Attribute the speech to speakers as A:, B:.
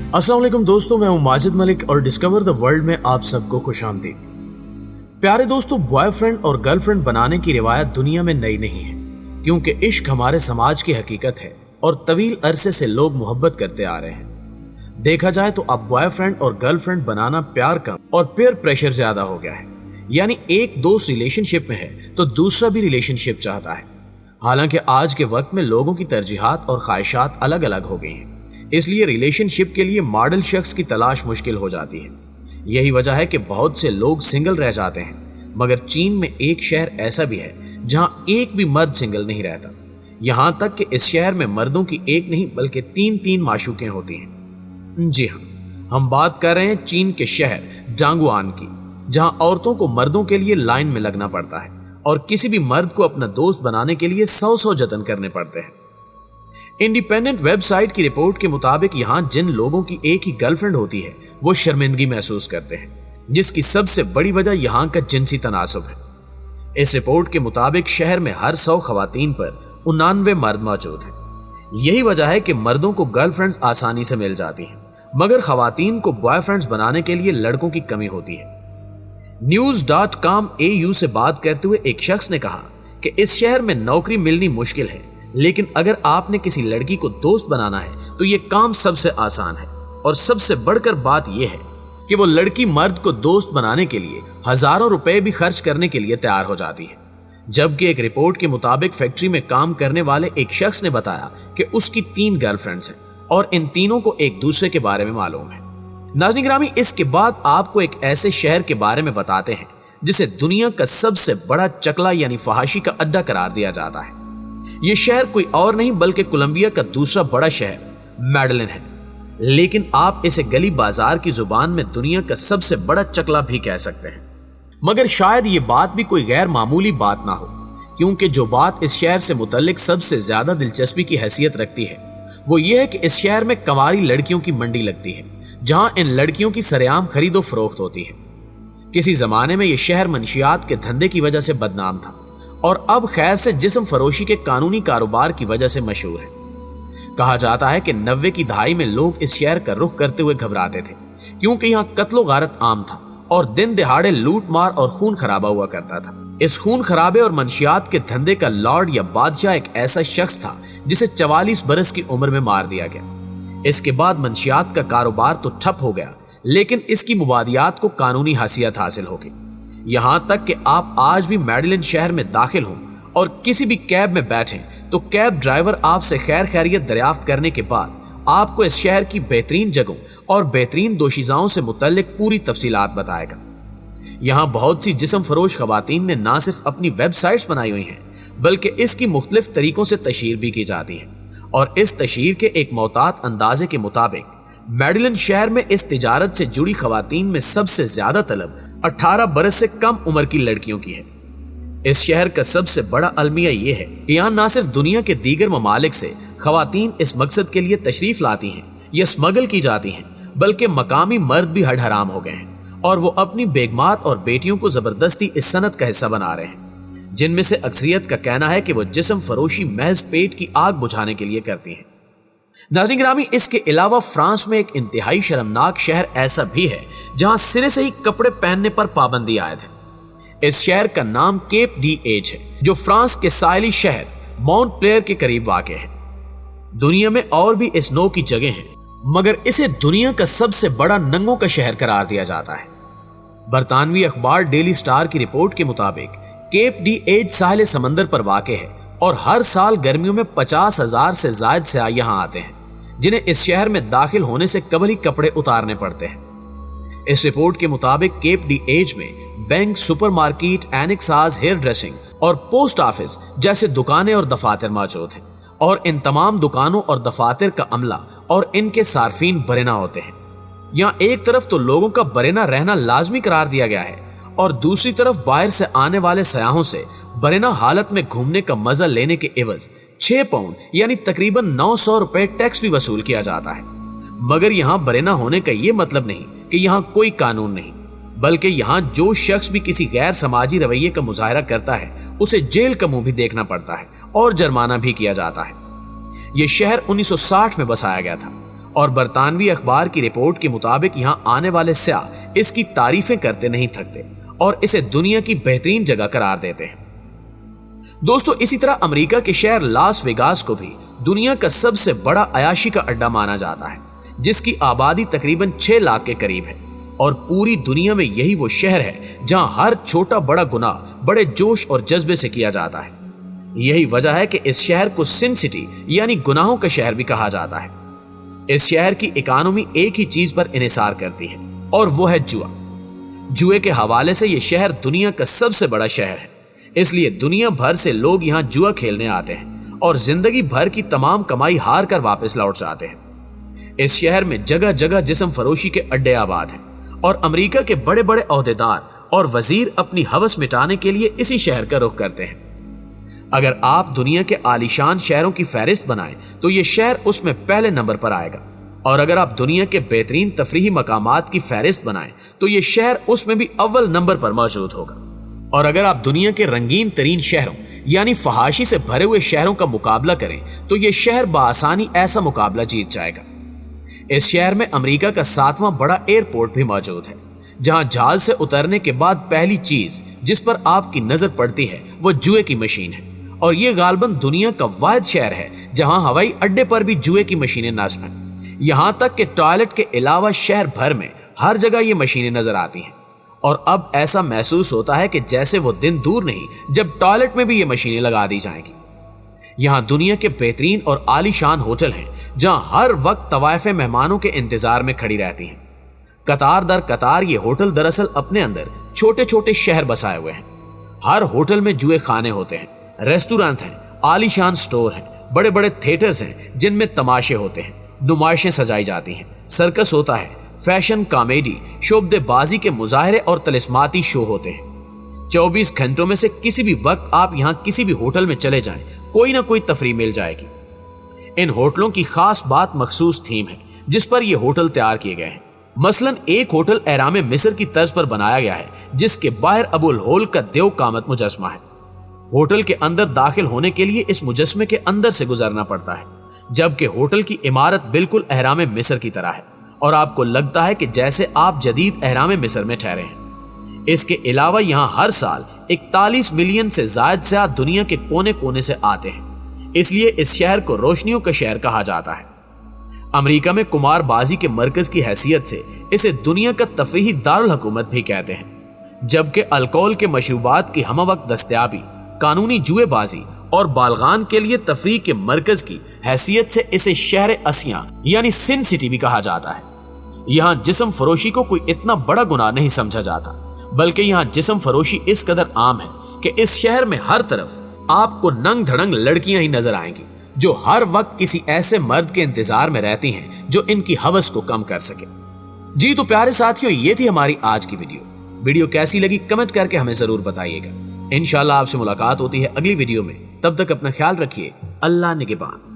A: अस्सलाम वालेकुम दोस्तों, मैं हूं माजिद मलिक और डिस्कवर द वर्ल्ड में आप सबको खुशामदीद। प्यारे दोस्तों, बॉयफ्रेंड और गर्लफ्रेंड बनाने की रिवायत दुनिया में नई नहीं है, क्योंकि इश्क हमारे समाज की हकीकत है और तवील अरसे से लोग मोहब्बत करते आ रहे हैं। देखा जाए तो अब बॉयफ्रेंड और गर्लफ्रेंड बनाना प्यार कम और पेयर प्रेशर ज्यादा हो गया है। यानी एक दोस्त रिलेशनशिप में है तो दूसरा भी रिलेशनशिप चाहता है। हालांकि आज के वक्त में लोगों की तरजीहात और ख्वाहिशात अलग अलग हो गई हैं, इसलिए रिलेशनशिप के लिए मॉडल शख्स की तलाश मुश्किल हो जाती है। यही वजह है कि बहुत से लोग सिंगल रह जाते हैं, मगर चीन में एक शहर ऐसा भी है जहां एक भी मर्द सिंगल नहीं रहता। यहां तक कि इस शहर में मर्दों की एक नहीं बल्कि तीन माशूकें होती हैं। जी हाँ, हम बात कर रहे हैं चीन के शहर जांगुआन की, जहां औरतों को मर्दों के लिए लाइन में लगना पड़ता है और किसी भी मर्द को अपना दोस्त बनाने के लिए 100 जतन करने पड़ते हैं। इंडिपेंडेंट वेबसाइट की रिपोर्ट के मुताबिक यहाँ जिन लोगों की एक ही गर्लफ्रेंड होती है वो शर्मिंदगी महसूस करते हैं, जिसकी सबसे बड़ी वजह यहाँ का जिनसी तनासुब है। इस रिपोर्ट के मुताबिक शहर में हर 100 खवातीन पर 89 मर्द मौजूद हैं। यही वजह है कि मर्दों को गर्लफ्रेंड्स आसानी से मिल जाती हैं, मगर खवातीन को बॉयफ्रेंड्स बनाने के लिए लड़कों की कमी होती है। News.com.au से बात करते हुए एक शख्स ने कहा कि इस शहर में नौकरी मिलनी मुश्किल है, लेकिन अगर आपने किसी लड़की को दोस्त बनाना है तो यह काम सबसे आसान है। और सबसे बढ़कर बात यह है कि वो लड़की मर्द को दोस्त बनाने के लिए हजारों रुपए भी खर्च करने के लिए तैयार हो जाती है। जबकि एक रिपोर्ट के मुताबिक फैक्ट्री में काम करने वाले एक शख्स ने बताया कि उसकी 3 गर्लफ्रेंड्स हैं और इन तीनों को एक दूसरे के बारे में मालूम है। नाज़रीन गिरामी, इसके बाद आपको एक ऐसे शहर के बारे में बताते हैं जिसे दुनिया का सबसे बड़ा चकला यानी फहाशी का अड्डा करार दिया जाता है। यह शहर कोई और नहीं बल्कि कोलंबिया का दूसरा बड़ा शहर मेडलिन है, लेकिन आप इसे गली बाजार की जुबान में दुनिया का सबसे बड़ा चकला भी कह सकते हैं। मगर शायद ये बात भी कोई गैर मामूली बात ना हो, क्योंकि जो बात इस शहर से मुतल्लिक सबसे ज्यादा दिलचस्पी की हैसियत रखती है वो ये है कि इस शहर में कंवारी लड़कियों की मंडी लगती है, जहां इन लड़कियों की सरेआम खरीदो फरोख्त होती है। किसी जमाने में यह शहर मंशियात के धंधे की वजह से बदनाम था और अब खैर से जिस्म फरोशी के कानूनी कारोबार की वजह से मशहूर है। कहा जाता है कि 90 की दहाई में लोग इस शहर का रुख करते हुए घबराते थे, क्योंकि यहाँ कत्लो गारत आम था और दिन दिहाड़े लूट मार और खून खराबा हुआ करता था। इस खून खराबे और मंशियात के धंधे का लॉर्ड या बादशाह एक ऐसा शख्स था जिसे 44 बरस की उम्र में मार दिया गया। इसके बाद मंशियात का कारोबार तो ठप हो गया, लेकिन इसकी मुबादियात को कानूनी हैसियत हासिल हो गई। यहां तक कि आप आज भी मेडलिन शहर में दाखिल हों और किसी भी कैब में बैठें तो कैब ड्राइवर आपसे खैर खैरियत दरियाफ्त करने के बाद आपको इस शहर की बेहतरीन जगहों और बेहतरीन दोशीज़ाओं से मुतल्लिक पूरी तफसीलात बताएगा। यहां बहुत सी जिस्म फरोश खवातीन ने ना सिर्फ अपनी वेबसाइट्स बनाई हुई हैं, बल्कि इसकी मुख्तलिफ तरीकों से तशहीर भी की जाती है। और इस तशहीर के एक मोहतात अंदाजे के मुताबिक मेडलिन शहर में इस तिजारत से जुड़ी खवातीन में सबसे ज्यादा तलब 18 बरस से कम उम्र की लड़कियों की है। इस शहर का सबसे बड़ा अलमिया यह है कि यहाँ न सिर्फ दुनिया के दीगर ममालिक से खवातीन इस मकसद के लिए तशरीफ लाती हैं या स्मगल की जाती हैं, बल्कि मकामी मर्द भी हड हराम हो गए हैं और वो अपनी बेगमात और बेटियों को जबरदस्ती इस सनत का हिस्सा बना रहे हैं, जिनमें से अक्सरियत का कहना है कि वो जिस्म फरोशी महज पेट की आग बुझाने के लिए करती हैं। नाज़रीन गिरामी, इसके अलावा फ्रांस में एक इंतहाई शर्मनाक शहर ऐसा भी है जहां सिरे से ही कपड़े पहनने पर पाबंदी आयद है। इस शहर का नाम केप डी एज है, जो फ्रांस के साहिली शहर माउंट प्लेयर के करीब वाक़ है। दुनिया में और भी इस नौ की जगह हैं, मगर इसे दुनिया का सबसे बड़ा नंगों का शहर करार दिया जाता है। बरतानवी अखबार डेली स्टार की रिपोर्ट के मुताबिक केप डी एज साहिल समंदर पर वाक़ है और हर साल गर्मियों में 50,000 से ज्यादा सयाह यहाँ आते हैं, जिन्हें इस शहर में दाखिल होने से कबल ही कपड़े उतारने पड़ते हैं। इस रिपोर्ट के मुताबिक केप डी एज में बैंक, सुपरमार्केट, एनेक्साज, हेयर ड्रेसिंग और पोस्ट ऑफिस जैसे दुकानें और दफातर मौजूद हैं और इन तमाम दुकानों और दफातर का अमला और इनके सार्फिन बरेना होते हैं। यहाँ एक तरफ तो लोगों का बरेना रहना लाजमी करार दिया गया है और दूसरी तरफ बाहर से आने वाले सयाहों से बरेना हालत में घूमने का मजा लेने के एवज 6 पाउंड यानी तकरीबन 900 रुपए टैक्स भी वसूल किया जाता है। मगर यहाँ बरेना होने का ये मतलब नहीं कि यहाँ कोई कानून नहीं, बल्कि यहाँ जो शख्स भी किसी गैर समाजी रवैये का मुजाहरा करता है उसे जेल का मुंह भी देखना पड़ता है और जुर्माना भी किया जाता है। यह शहर 1960 में बसाया गया था اور برطانوی اخبار کی رپورٹ کے مطابق یہاں آنے والے سیاح اس کی تعریفیں کرتے نہیں تھکتے اور اسے دنیا کی بہترین جگہ قرار دیتے ہیں۔ دوستو، اسی طرح امریکہ کے شہر لاس ویگاس کو بھی دنیا کا سب سے بڑا عیاشی کا اڈا مانا جاتا ہے، جس کی آبادی تقریباً 6 لاکھ کے قریب ہے، اور پوری دنیا میں یہی وہ شہر ہے جہاں ہر چھوٹا بڑا گناہ بڑے جوش اور جذبے سے کیا جاتا ہے۔ یہی وجہ ہے کہ اس شہر کو سن سٹی یعنی گناہوں کا شہر بھی کہا جاتا ہے۔ اس شہر کی اکانومی ایک ہی چیز پر انحصار کرتی ہے اور وہ ہے جوا۔ جوئے کے حوالے سے یہ شہر دنیا کا سب سے بڑا شہر ہے، اس لیے دنیا بھر سے لوگ یہاں جوا کھیلنے آتے ہیں اور زندگی بھر کی تمام کمائی ہار کر واپس لوٹ جاتے ہیں۔ اس شہر میں جگہ جگہ جسم فروشی کے اڈے آباد ہیں اور امریکہ کے بڑے بڑے عہدیدار اور وزیر اپنی ہوس مٹانے کے لیے اسی شہر کا رخ کرتے ہیں۔ اگر آپ دنیا کے عالیشان شہروں کی فہرست بنائیں تو یہ شہر اس میں پہلے نمبر پر آئے گا، اور اگر آپ دنیا کے بہترین تفریحی مقامات کی فہرست بنائیں تو یہ شہر اس میں بھی اول نمبر پر موجود ہوگا، اور اگر آپ دنیا کے رنگین ترین شہروں یعنی فحاشی سے بھرے ہوئے شہروں کا مقابلہ کریں تو یہ شہر بآسانی ایسا مقابلہ جیت جائے گا۔ اس شہر میں امریکہ کا 7واں بڑا ایئرپورٹ بھی موجود ہے، جہاں جہاز سے اترنے کے بعد پہلی چیز جس پر آپ کی نظر پڑتی ہے وہ جوئے کی مشین ہے، اور یہ غالباً دنیا کا واحد شہر ہے جہاں ہوائی اڈے پر بھی جوئے کی مشینیں نصب ہیں۔ یہاں تک کہ ٹوائلٹ کے علاوہ شہر بھر میں ہر جگہ یہ مشینیں نظر آتی ہیں، اور اب ایسا محسوس ہوتا ہے کہ جیسے وہ دن دور نہیں جب ٹوائلٹ میں بھی یہ مشینیں لگا دی جائیں گی۔ یہاں دنیا کے بہترین اور عالی شان ہوٹل ہیں جہاں ہر وقت طوائف مہمانوں کے انتظار میں کھڑی رہتی ہیں۔ قطار در قطار یہ ہوٹل دراصل اپنے اندر چھوٹے چھوٹے شہر بسائے ہوئے ہیں۔ ہر ہوٹل میں جوئے خانے ہوتے ہیں، ریسٹورانٹ ہیں، عالی شان سٹور ہیں، بڑے بڑے تھیٹرز ہیں جن میں تماشے ہوتے ہیں، نمائشیں سجائی جاتی ہیں، سرکس ہوتا ہے، فیشن، کامیڈی، شعبدے بازی کے مظاہرے اور طلسماتی شو ہوتے ہیں۔ 24 گھنٹوں میں سے کسی بھی وقت آپ یہاں کسی بھی ہوٹل میں چلے جائیں، کوئی نہ کوئی تفریح مل جائے گی۔ ان ہوٹلوں کی خاص بات مخصوص تھیم ہے جس پر یہ ہوٹل تیار کیے گئے ہیں۔ مثلاً ایک ہوٹل اہرام مصر کی طرز پر بنایا گیا ہے جس کے باہر ابو الہول کا دیو قامت مجسمہ ہے۔ ہوٹل کے اندر داخل ہونے کے لیے اس مجسمے کے اندر سے گزرنا پڑتا ہے، جبکہ ہوٹل کی عمارت بالکل اہرام مصر کی طرح ہے اور آپ کو لگتا ہے کہ جیسے آپ جدید اہرام مصر میں ٹھہرے ہیں۔ اس کے علاوہ یہاں ہر سال 41 ملین سے زائد سیاح دنیا کے کونے کونے سے آتے ہیں، اس لیے اس شہر کو روشنیوں کا شہر کہا جاتا ہے۔ امریکہ میں قمار بازی کے مرکز کی حیثیت سے اسے دنیا کا تفریحی دارالحکومت بھی کہتے ہیں، جبکہ الکوہل کے مشروبات کی ہمہ وقت دستیابی، قانونی جوئے بازی اور بالغان کے لیے تفریح کے مرکز کی حیثیت سے اسے شہر اسیاں یعنی سن سٹی بھی کہا جاتا ہے۔ یہاں جسم فروشی کو کوئی اتنا بڑا گناہ نہیں سمجھا جاتا، بلکہ یہاں جسم فروشی اس قدر عام ہے کہ اس شہر میں ہر طرف آپ کو ننگ دھڑنگ لڑکیاں ہی نظر آئیں گی جو ہر وقت کسی ایسے مرد کے انتظار میں رہتی ہیں جو ان کی ہوس کو کم کر سکے۔ جی تو پیارے ساتھیوں، یہ تھی ہماری آج کی ویڈیو کیسی لگی کمنٹ کر کے ہمیں ضرور بتائیے گا۔ انشاءاللہ آپ سے ملاقات ہوتی ہے اگلی ویڈیو میں، تب تک اپنا خیال رکھیے۔ اللہ نگہبان۔